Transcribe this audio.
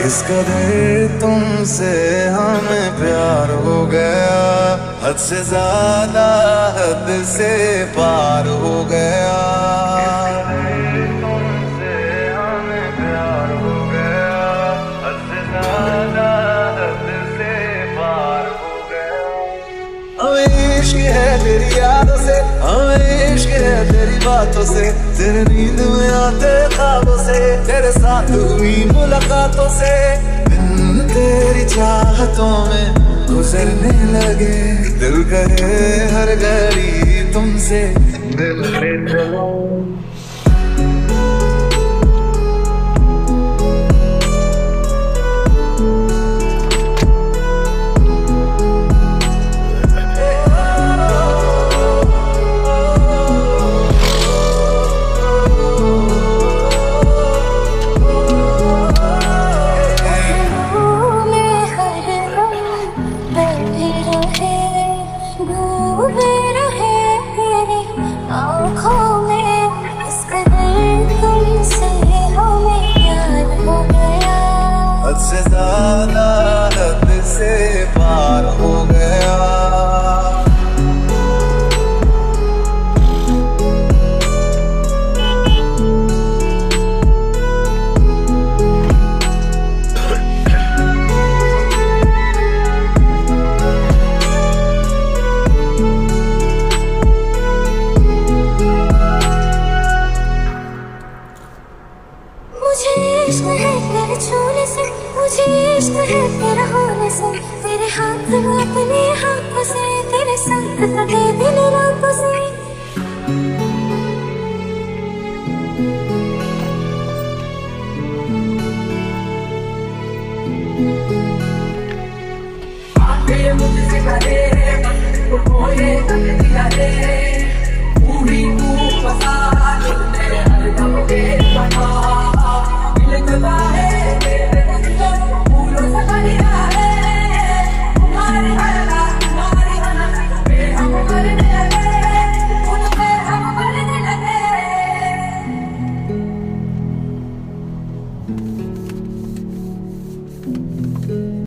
इस कदर तुमसे हमें प्यार हो गया, हद से ज्यादा हद से पार हो गया। तुमसे हमें प्यार हो गया, हद से ज्यादा हद से पार हो गया। हमें इश्क है तेरी यादों से, हमें इश्क है तेरी बातों से, तेरे नींद में आते ख्वाबों से, तेरे साथ हुई मुलाकातों से, दिन तेरी चाहतों में गुजरने लगे। दिल करे हर घड़ी तुमसे मिलने चलो। हद से ज्यादा हद से पार हो गया। मुझे इश्क है तेरे छूने से, मुझे इश्क है तेरा होने से, तेरे हाथ में अपने हाथों से, तेरे साथ कटे दिन रातों से। आके मुझसे करे तो बोले तक दिया रे, पूरी तू फसा